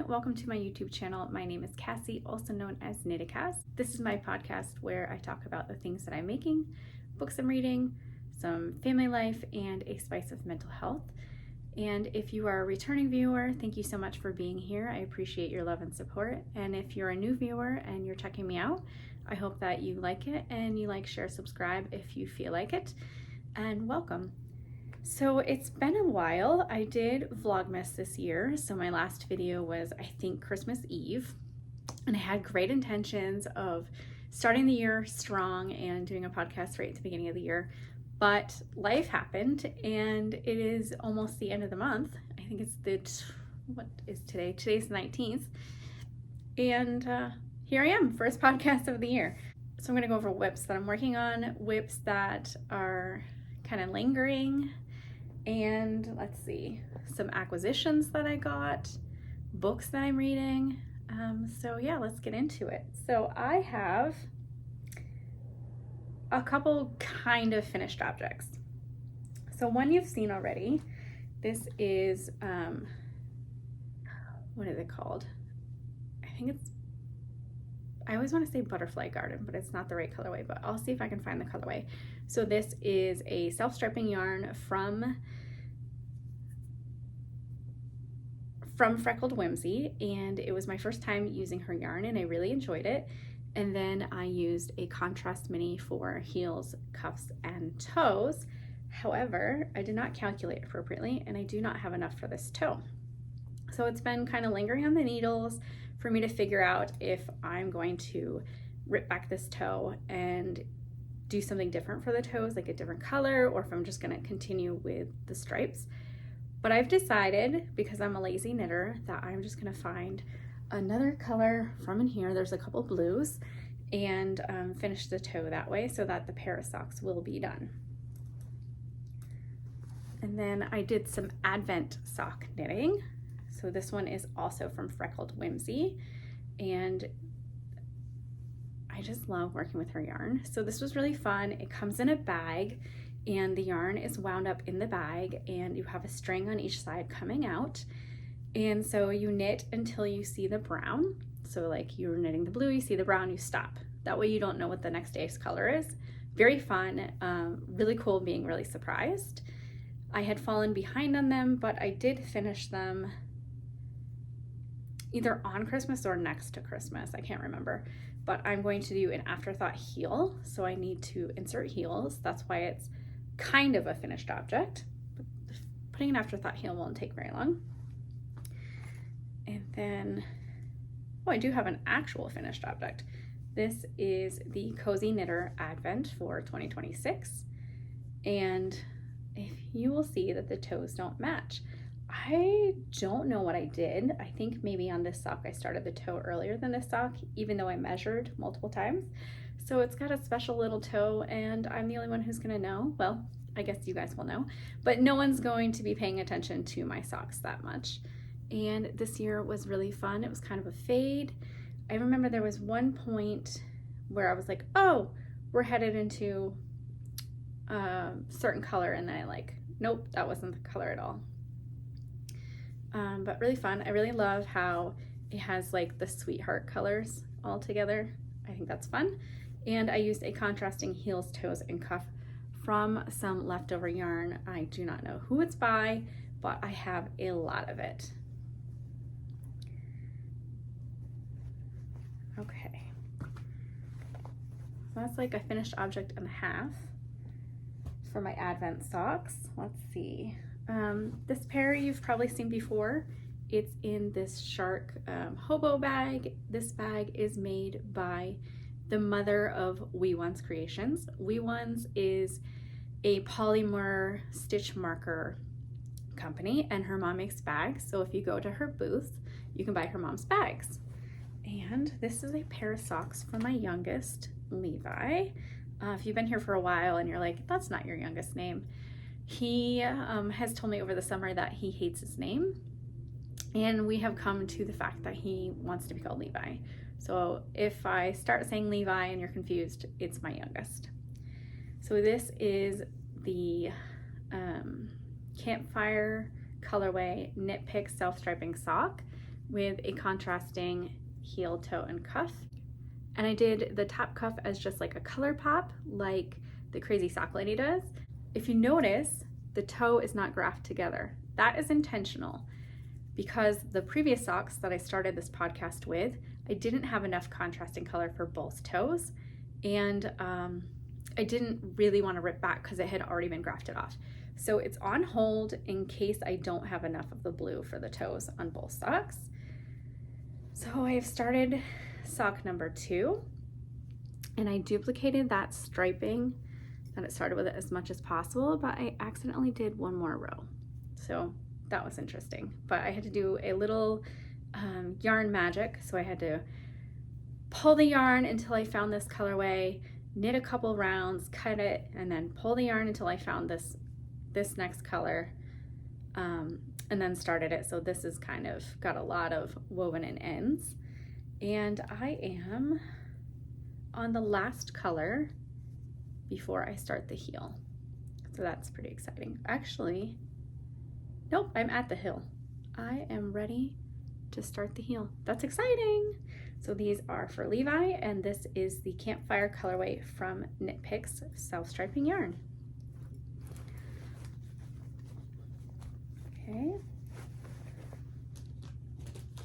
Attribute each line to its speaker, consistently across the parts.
Speaker 1: welcome to my YouTube channel. My name is Cassie, also known as KnittaCass. This is my podcast where I talk about the things that I'm making, books I'm reading, some family life, and a spice of mental health. And if you are a returning viewer, thank you so much for being here. I appreciate your love and support. And if you're a new viewer and you're checking me out, I hope that you like it and you like, share, subscribe if you feel like it, and welcome. So it's been a while. I did Vlogmas this year. So my last video was, I think, Christmas Eve. And I had great intentions of starting the year strong and doing a podcast right at the beginning of the year. But life happened and it is almost the end of the month. I think it's what is today? Today's the 19th. And here I am, first podcast of the year. So I'm gonna go over whips that I'm working on, whips that are kind of lingering, and let's see, some acquisitions that I got, books that I'm reading. So yeah, let's get into it. So I have a couple kind of finished objects. So one you've seen already. This is, what is it called? I always want to say Butterfly Garden, but it's not the right colorway, but I'll see if I can find the colorway. So this is a self-striping yarn from Freckled Whimsy, and it was my first time using her yarn and I really enjoyed it. And then I used a contrast mini for heels, cuffs, and toes. However, I did not calculate appropriately and I do not have enough for this toe. So it's been kind of lingering on the needles for me to figure out if I'm going to rip back this toe and do something different for the toes, like a different color, or if I'm just gonna continue with the stripes. But I've decided, because I'm a lazy knitter, that I'm just gonna find another color from in here. There's a couple blues, and finish the toe that way so that the pair of socks will be done. And then I did some Advent sock knitting. So this one is also from Freckled Whimsy, and I just love working with her yarn. So this was really fun. It comes in a bag and the yarn is wound up in the bag and you have a string on each side coming out. And so you knit until you see the brown. So like you're knitting the blue, you see the brown, you stop. That way you don't know what the next day's color is. Very fun, really cool, being really surprised. I had fallen behind on them, but I did finish them either on Christmas or next to Christmas, I can't remember. But I'm going to do an afterthought heel, so I need to insert heels. That's why it's kind of a finished object. But putting an afterthought heel won't take very long. And then, oh, I do have an actual finished object. This is the Cozy Knitter Advent for 2026. And if you will see that the toes don't match. I don't know what I did. I think maybe on this sock I started the toe earlier than this sock, even though I measured multiple times. So it's got a special little toe and I'm the only one who's gonna know. Well, I guess you guys will know, but no one's going to be paying attention to my socks that much. And this year was really fun. It was kind of a fade. I remember there was one point where I was like, oh, we're headed into a certain color, and then I like, nope, that wasn't the color at all. But really fun. I really love how it has like the sweetheart colors all together. I think that's fun. And I used a contrasting heels, toes, and cuff from some leftover yarn. I do not know who it's by, but I have a lot of it. Okay. So that's like a finished object and a half for my Advent socks. Let's see. This pair you've probably seen before. It's in this shark hobo bag. This bag is made by the mother of Wee Ones Creations. Wee Ones is a polymer stitch marker company, and her mom makes bags. So if you go to her booth, you can buy her mom's bags. And this is a pair of socks for my youngest, Levi. If you've been here for a while and you're like, that's not your youngest name, he has told me over the summer that he hates his name, and we have come to the fact that he wants to be called Levi. So if I start saying Levi and you're confused, it's my youngest. So this is the Campfire colorway Knit Pick self-striping sock. with a contrasting heel, toe, and cuff. And I did the top cuff as just like a color pop, like the Crazy Sock Lady does. If you notice, the toe is not graphed together. That is intentional because the previous socks that I started this podcast with, I didn't have enough contrasting color for both toes, and I didn't really want to rip back because it had already been grafted off. So it's on hold in case I don't have enough of the blue for the toes on both socks. So I've started sock number 2, and I duplicated that striping that it started with it as much as possible, but I accidentally did one more row. So that was interesting, but I had to do a little yarn magic. So I had to pull the yarn until I found this colorway, knit a couple rounds, cut it, and then pull the yarn until I found this next color, and then started it. So this is kind of got a lot of woven in ends, and I am on the last color before I start the heel. So that's pretty exciting. Actually, nope, I'm at the heel. I am ready to start the heel. That's exciting. So these are for Levi, and this is the Campfire colorway from Knit Picks self-striping yarn. Okay.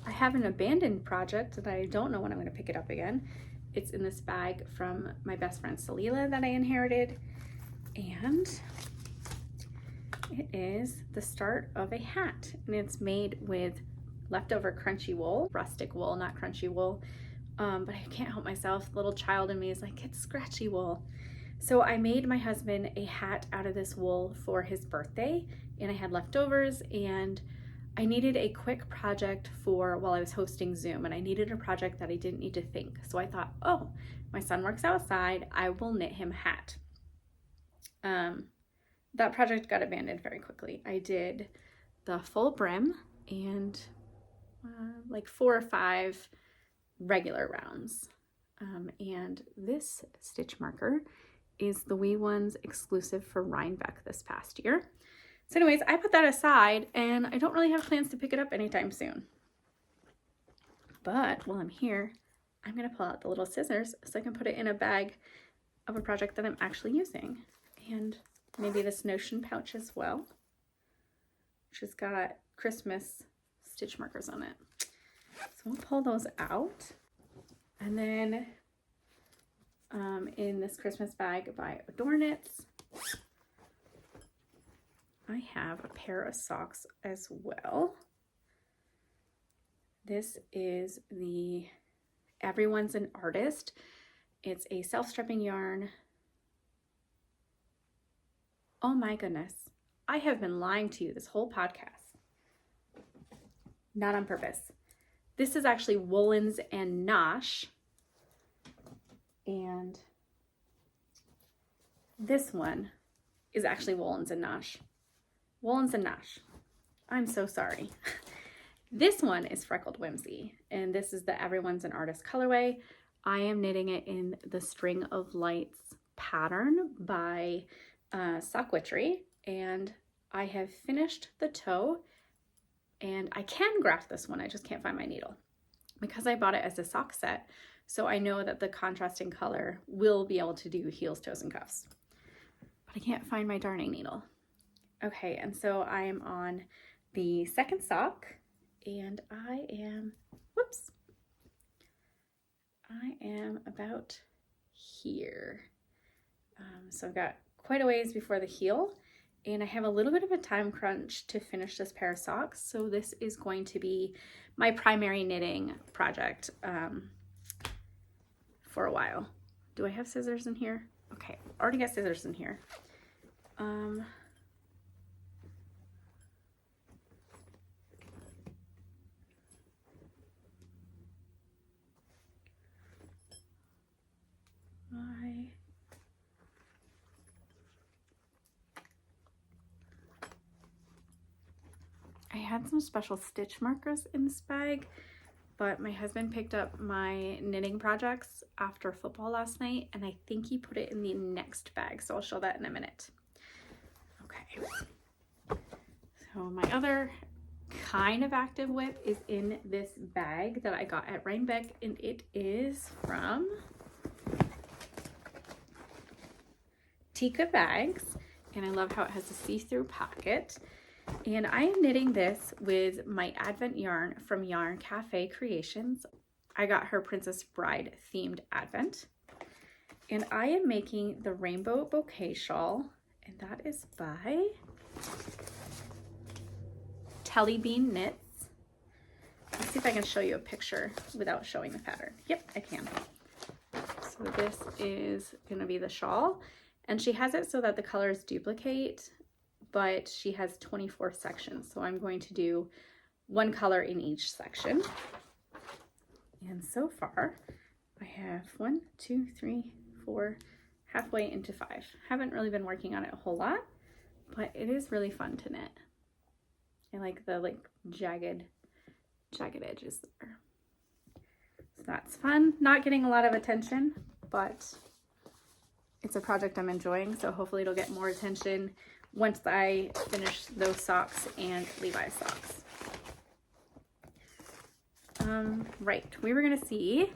Speaker 1: I have an abandoned project that I don't know when I'm going to pick it up again. It's in this bag from my best friend Salila that I inherited, and it is the start of a hat, and it's made with leftover crunchy wool, rustic wool, not crunchy wool, but I can't help myself. The little child in me is like, it's scratchy wool. So I made my husband a hat out of this wool for his birthday, and I had leftovers, and I needed a quick project for while I was hosting Zoom, and I needed a project that I didn't need to think. So I thought, oh, my son works outside, I will knit him a hat. That project got abandoned very quickly. I did the full brim and like 4 or 5 regular rounds. And this stitch marker is the Wee Ones exclusive for Rhinebeck this past year. So anyways, I put that aside, and I don't really have plans to pick it up anytime soon. But while I'm here, I'm going to pull out the little scissors so I can put it in a bag of a project that I'm actually using. And maybe this Notion pouch as well, which has got Christmas stitch markers on it. So we'll pull those out. And then in this Christmas bag by Adore Knits, I have a pair of socks as well. This is the Everyone's an Artist. It's a self-striping yarn. Oh my goodness. I have been lying to you this whole podcast. Not on purpose. This is actually Woolens and Nosh. And this one is actually Woolens and Nosh. Woolens and Nosh. I'm so sorry. This one is Freckled Whimsy, and this is the Everyone's an Artist colorway. I am knitting it in the String of Lights pattern by Sock Witchery, and I have finished the toe, and I can graft this one. I just can't find my needle because I bought it as a sock set, so I know that the contrasting color will be able to do heels, toes, and cuffs, but I can't find my darning needle. Okay, and so I am on the second sock, and I am about here. So I've got quite a ways before the heel, and I have a little bit of a time crunch to finish this pair of socks. So this is going to be my primary knitting project for a while. Do I have scissors in here? Okay, already got scissors in here. I had some special stitch markers in this bag, but my husband picked up my knitting projects after football last night, and I think he put it in the next bag, so I'll show that in a minute. Okay, so my other kind of active with is in this bag that I got at Rhinebeck, and it is from Tika Bags, and I love how it has a see-through pocket. And I am knitting this with my Advent yarn from Yarn Cafe Creations. I got her Princess Bride themed Advent. And I am making the Rainbow Bouquet Shawl, and that is by Telly Bean Knits. Let's see if I can show you a picture without showing the pattern. Yep, I can. So this is gonna be the shawl, and she has it so that the colors duplicate, but she has 24 sections. So I'm going to do one color in each section. And so far, I have 1, 2, 3, 4, halfway into 5. Haven't really been working on it a whole lot, but it is really fun to knit. I like the jagged edges there. So that's fun. Not getting a lot of attention, but it's a project I'm enjoying. So hopefully it'll get more attention once I finish those socks and Levi's socks. Right, we were gonna see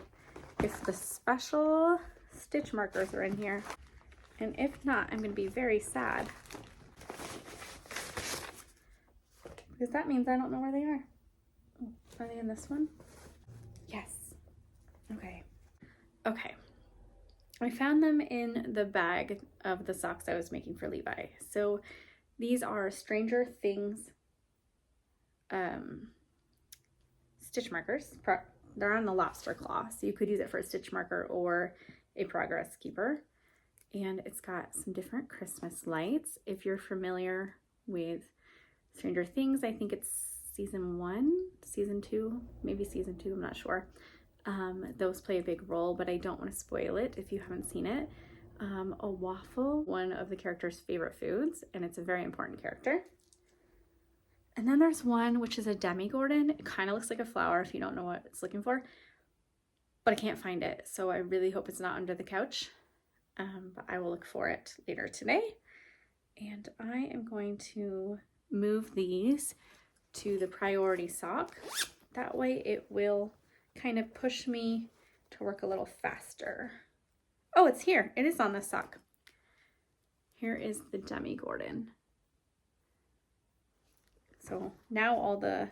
Speaker 1: if the special stitch markers are in here. And if not, I'm gonna be very sad, because that means I don't know where they are. Oh, are they in this one? Yes. Okay. Okay. I found them in the bag of the socks I was making for Levi. So these are Stranger Things stitch markers. They're on the lobster claw, so you could use it for a stitch marker or a progress keeper. And it's got some different Christmas lights. If you're familiar with Stranger Things, I think it's season 1, season 2, maybe season 2, I'm not sure. Those play a big role, but I don't want to spoil it if you haven't seen it. A waffle, one of the character's favorite foods, and it's a very important character. And then there's one which is a demi-gordon. It kind of looks like a flower if you don't know what it's looking for, but I can't find it, so I really hope it's not under the couch. But I will look for it later today. And I am going to move these to the priority sock. That way it will kind of push me to work a little faster. Oh, it's here. It is on the sock. Here is the demi-gordon. So now all the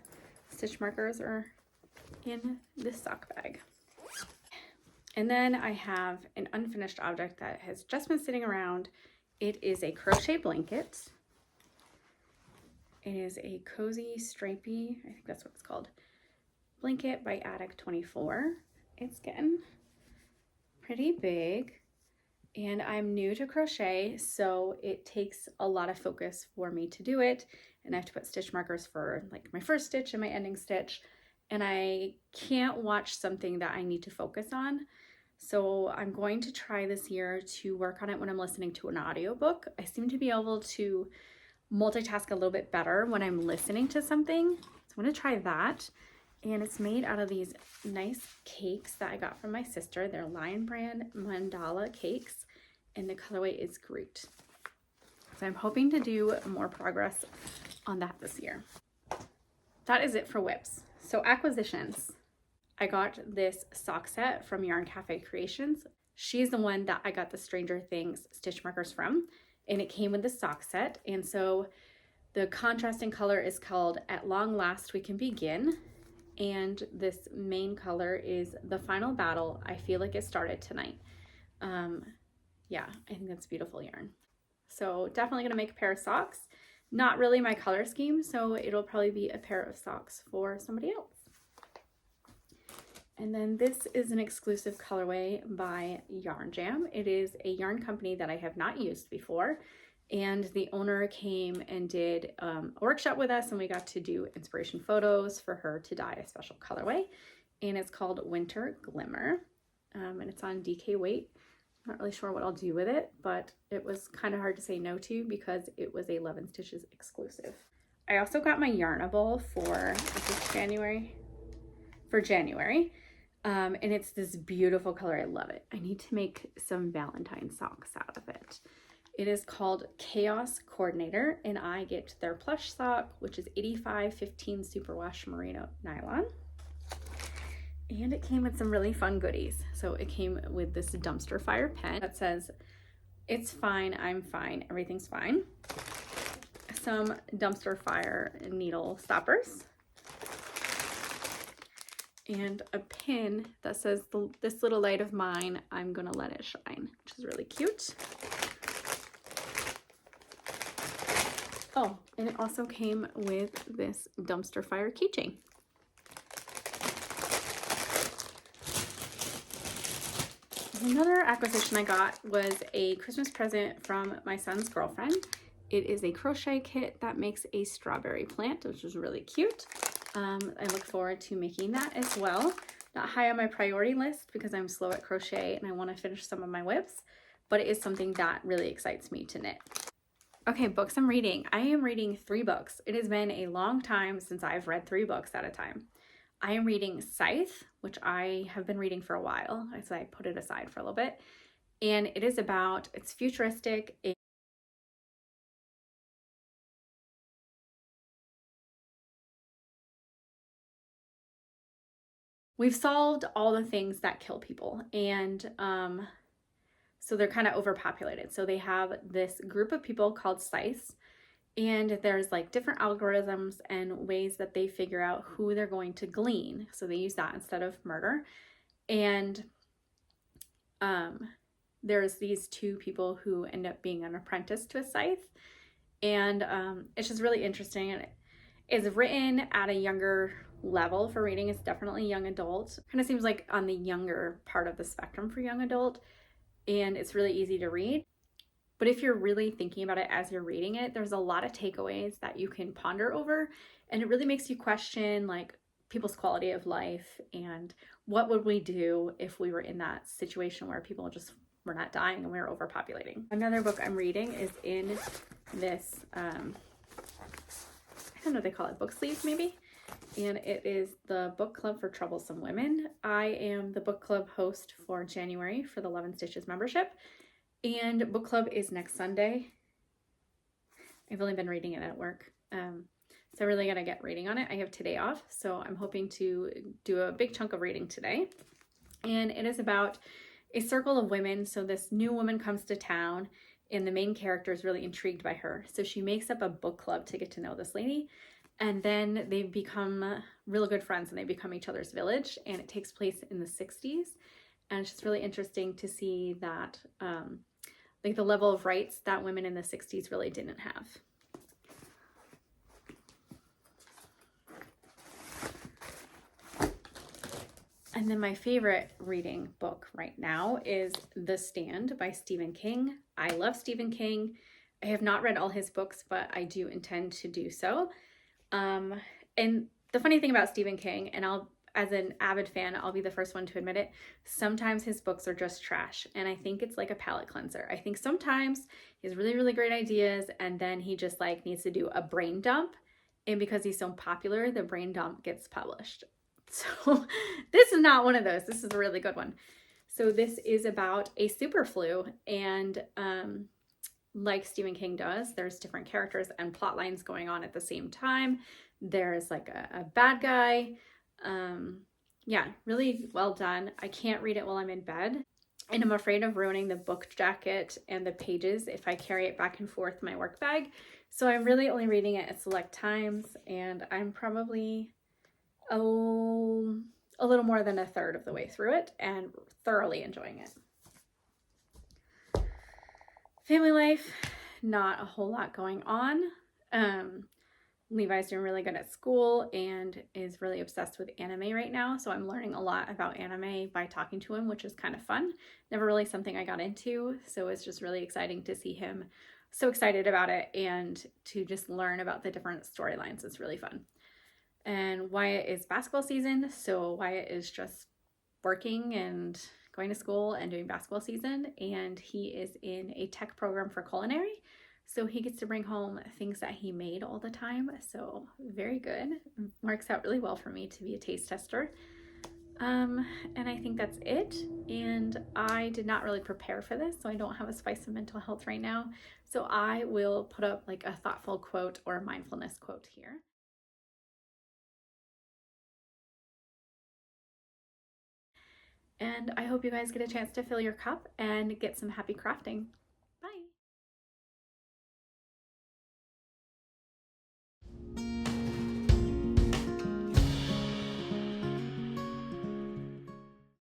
Speaker 1: stitch markers are in this sock bag. And then I have an unfinished object that has just been sitting around. It is a crochet blanket. It is a cozy, stripy, I think that's what it's called, blanket by Attic 24. It's getting pretty big, and I'm new to crochet, so it takes a lot of focus for me to do it, and I have to put stitch markers for like my first stitch and my ending stitch, and I can't watch something that I need to focus on. So I'm going to try this year to work on it when I'm listening to an audiobook. I seem to be able to multitask a little bit better when I'm listening to something. So I'm going to try that. And it's made out of these nice cakes that I got from my sister. They're Lion Brand mandala cakes, and the colorway is Groot. So I'm hoping to do more progress on that this year. That is it for whips. So acquisitions. I got this sock set from Yarn Cafe Creations. She's the one that I got the Stranger Things stitch markers from, and it came with the sock set. And so the contrasting color is called At Long Last We Can Begin. And this main color is The Final Battle. I Feel Like It Started Tonight. Yeah, I think that's beautiful yarn. So definitely gonna make a pair of socks. Not really my color scheme, so it'll probably be a pair of socks for somebody else. And then this is an exclusive colorway by Yarn Jam. It is a yarn company that I have not used before. And the owner came and did a workshop with us, and we got to do inspiration photos for her to dye a special colorway. And it's called Winter Glimmer. And it's on DK weight. I'm not really sure what I'll do with it, but it was kind of hard to say no to because it was a Love and Stitches exclusive. I also got my Yarnable for January. And it's this beautiful color. I love it. I need to make some Valentine socks out of it. It is called Chaos Coordinator, and I get their plush sock, which is 85/15 superwash merino nylon. And it came with some really fun goodies. So it came with this dumpster fire pen that says, "It's fine, I'm fine, everything's fine." Some dumpster fire needle stoppers. And a pin that says, "This little light of mine, I'm gonna let it shine," which is really cute. Oh, and it also came with this dumpster fire keychain. Another acquisition I got was a Christmas present from my son's girlfriend. It is a crochet kit that makes a strawberry plant, which is really cute. I look forward to making that as well. Not high on my priority list because I'm slow at crochet and I want to finish some of my whips, but it is something that really excites me to knit. Okay, books I'm reading. I am reading 3 books. It has been a long time since I've read 3 books at a time. I am reading Scythe, which I have been reading for a while, so I put it aside for a little bit. And it is about, it's futuristic. We've solved all the things that kill people, and so they're kind of overpopulated. So they have this group of people called scythes, and there's like different algorithms and ways that they figure out who they're going to glean. So they use that instead of murder. And there's these 2 people who end up being an apprentice to a scythe. And it's just really interesting. And it is written at a younger level for reading. It's definitely young adult. Kind of seems like on the younger part of the spectrum for young adult. And it's really easy to read. But if you're really thinking about it as you're reading it, there's a lot of takeaways that you can ponder over. And it really makes you question like people's quality of life and what would we do if we were in that situation where people just were not dying and we were overpopulating. Another book I'm reading is in this, I don't know what they call it, book sleeve maybe? And it is the book club for troublesome women. I am the book club host for January for the 11 Stitches membership. And book club is next Sunday. I've only been reading it at work. So I really got to get reading on it. I have today off, so I'm hoping to do a big chunk of reading today. And it is about a circle of women. So this new woman comes to town and the main character is really intrigued by her. So she makes up a book club to get to know this lady. And then they become really good friends and they become each other's village. And it takes place in the 60s. And it's just really interesting to see that like the level of rights that women in the 60s really didn't have. And then my favorite reading book right now is The Stand by Stephen King. I love Stephen King. I have not read all his books, but I do intend to do so. And the funny thing about Stephen King, and as an avid fan, I'll be the first one to admit it, sometimes his books are just trash. And I think it's like a palate cleanser. I think sometimes he has really, really great ideas and then he just like needs to do a brain dump. And because he's so popular, the brain dump gets published. So this is not one of those. This is a really good one. So this is about a super flu, and like Stephen King does, there's different characters and plot lines going on at the same time. There's like a bad guy. Yeah, really well done. I can't read it while I'm in bed, and I'm afraid of ruining the book jacket and the pages if I carry it back and forth in my work bag. So I'm really only reading it at select times, and I'm probably a little more than a third of the way through it and thoroughly enjoying it. Family life, not a whole lot going on. Levi's doing really good at school and is really obsessed with anime right now. So I'm learning a lot about anime by talking to him, which is kind of fun. Never really something I got into. So it's just really exciting to see him so excited about it and to just learn about the different storylines. It's really fun. And Wyatt is basketball season. So Wyatt is just working and going to school and doing basketball season. And he is in a tech program for culinary. So he gets to bring home things that he made all the time. So very good. Works out really well for me to be a taste tester. And I think that's it. And I did not really prepare for this, so I don't have a spice of mental health right now. So I will put up like a thoughtful quote or a mindfulness quote here. And I hope you guys get a chance to fill your cup and get some happy crafting.